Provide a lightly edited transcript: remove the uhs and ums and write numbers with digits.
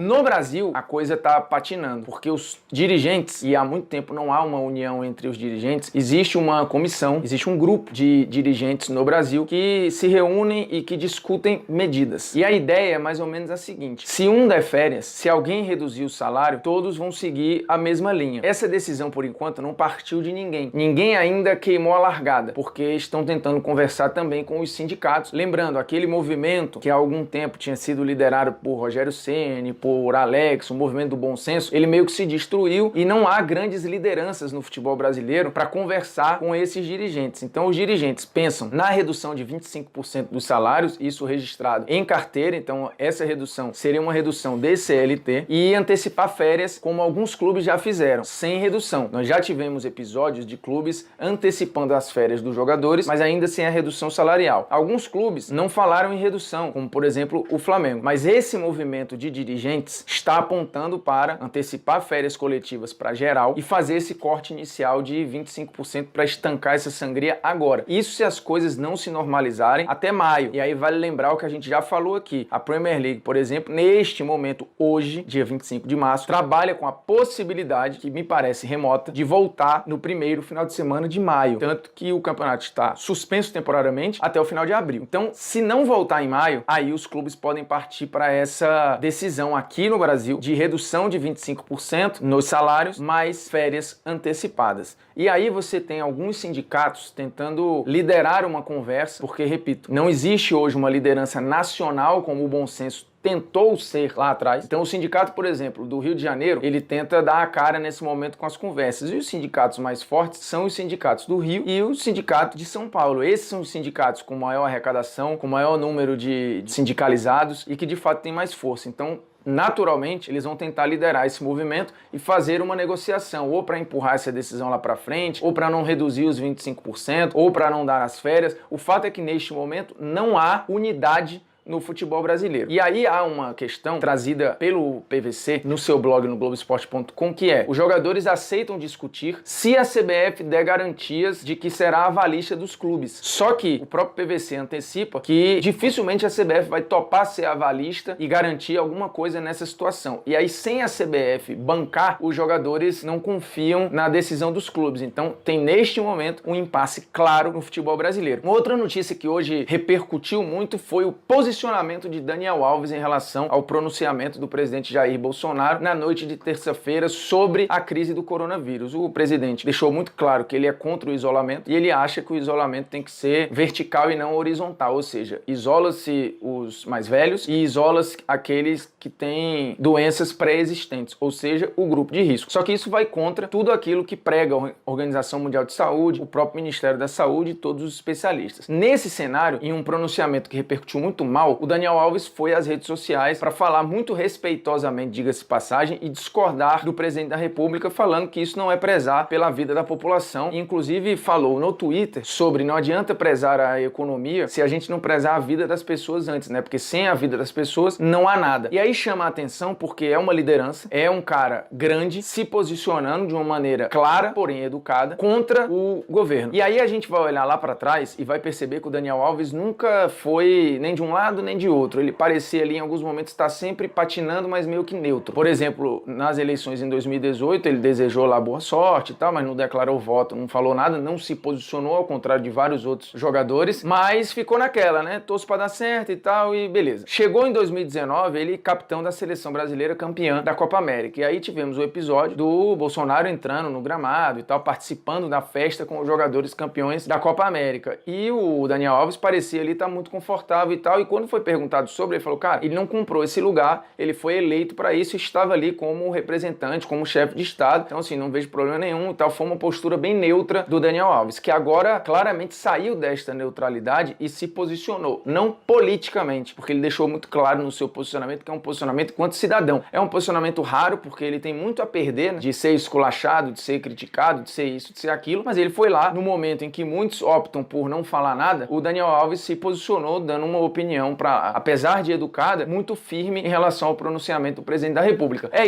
No Brasil, a coisa tá patinando, porque os dirigentes, e há muito tempo não há uma união entre os dirigentes, existe uma comissão, existe um grupo de dirigentes no Brasil que se reúnem e que discutem medidas. E a ideia é mais ou menos a seguinte: se um der férias, se alguém reduzir o salário, todos vão seguir a mesma linha. Essa decisão, por enquanto, não partiu de ninguém. Ninguém ainda queimou a largada, porque estão tentando conversar também com os sindicatos. Lembrando, aquele movimento que há algum tempo tinha sido liderado por Rogério Ceni, por Alex, o movimento do bom senso, ele meio que se destruiu e não há grandes lideranças no futebol brasileiro para conversar com esses dirigentes. Então os dirigentes pensam na redução de 25% dos salários, isso registrado em carteira, então essa redução seria uma redução de CLT, e antecipar férias, como alguns clubes já fizeram, sem redução. Nós já tivemos episódios de clubes antecipando as férias dos jogadores, mas ainda sem a redução salarial. Alguns clubes não falaram em redução, como por exemplo o Flamengo, mas esse movimento de dirigentes está apontando para antecipar férias coletivas para geral e fazer esse corte inicial de 25% para estancar essa sangria agora. Isso se as coisas não se normalizarem até maio. E aí vale lembrar o que a gente já falou aqui. A Premier League, por exemplo, neste momento, hoje, dia 25 de março, trabalha com a possibilidade, que me parece remota, de voltar no primeiro final de semana de maio. Tanto que o campeonato está suspenso temporariamente até o final de abril. Então, se não voltar em maio, aí os clubes podem partir para essa decisão aqui no Brasil de redução de 25% nos salários, mais férias antecipadas. E aí você tem alguns sindicatos tentando liderar uma conversa, porque, repito, não existe hoje uma liderança nacional como o bom senso tentou ser lá atrás. Então o sindicato, por exemplo, do Rio de Janeiro, ele tenta dar a cara nesse momento com as conversas. E os sindicatos mais fortes são os sindicatos do Rio e o sindicato de São Paulo. Esses são os sindicatos com maior arrecadação, com maior número de sindicalizados e que de fato têm mais força. Então, naturalmente, eles vão tentar liderar esse movimento e fazer uma negociação, ou para empurrar essa decisão lá para frente, ou para não reduzir os 25%, ou para não dar as férias. O fato é que neste momento não há unidade no futebol brasileiro. E aí há uma questão trazida pelo PVC no seu blog no Globoesporte.com, que é: os jogadores aceitam discutir se a CBF der garantias de que será a avalista dos clubes. Só que o próprio PVC antecipa que dificilmente a CBF vai topar ser avalista e garantir alguma coisa nessa situação. E aí, sem a CBF bancar, os jogadores não confiam na decisão dos clubes. Então tem neste momento um impasse claro no futebol brasileiro. Uma outra notícia que hoje repercutiu muito foi o posicionamento de Daniel Alves em relação ao pronunciamento do presidente Jair Bolsonaro na noite de terça-feira sobre a crise do coronavírus. O presidente deixou muito claro que ele é contra o isolamento e ele acha que o isolamento tem que ser vertical e não horizontal, ou seja, isola-se os mais velhos e isola-se aqueles que têm doenças pré-existentes, ou seja, o grupo de risco. Só que isso vai contra tudo aquilo que prega a Organização Mundial de Saúde, o próprio Ministério da Saúde e todos os especialistas. Nesse cenário, em um pronunciamento que repercutiu muito mal, o Daniel Alves foi às redes sociais para falar muito respeitosamente, diga-se passagem, e discordar do presidente da República, falando que isso não é prezar pela vida da população. E, inclusive, falou no Twitter sobre não adianta prezar a economia se a gente não prezar a vida das pessoas antes, né? Porque sem a vida das pessoas não há nada. E aí chama a atenção porque é uma liderança, é um cara grande se posicionando de uma maneira clara, porém educada, contra o governo. E aí a gente vai olhar lá para trás e vai perceber que o Daniel Alves nunca foi nem de um lado nem de outro. Ele parecia ali em alguns momentos estar sempre patinando, mas meio que neutro. Por exemplo, nas eleições em 2018, ele desejou lá boa sorte e tal, mas não declarou voto, não falou nada, não se posicionou, ao contrário de vários outros jogadores, mas ficou naquela, né? Torço pra dar certo e tal, e beleza. Chegou em 2019, ele capitão da seleção brasileira, campeã da Copa América. E aí tivemos o episódio do Bolsonaro entrando no gramado e tal, participando da festa com os jogadores campeões da Copa América. E o Daniel Alves parecia ali estar muito confortável e tal, e quando foi perguntado sobre, ele falou, cara, ele não comprou esse lugar, ele foi eleito para isso e estava ali como representante, como chefe de Estado, então assim, não vejo problema nenhum e tal. Foi uma postura bem neutra do Daniel Alves, que agora claramente saiu desta neutralidade e se posicionou, não politicamente, porque ele deixou muito claro no seu posicionamento que é um posicionamento enquanto cidadão. É um posicionamento raro, porque ele tem muito a perder, né, de ser esculachado, de ser criticado, de ser isso, de ser aquilo, mas ele foi lá, no momento em que muitos optam por não falar nada, o Daniel Alves se posicionou dando uma opinião, apesar de educada, muito firme em relação ao pronunciamento do presidente da República. É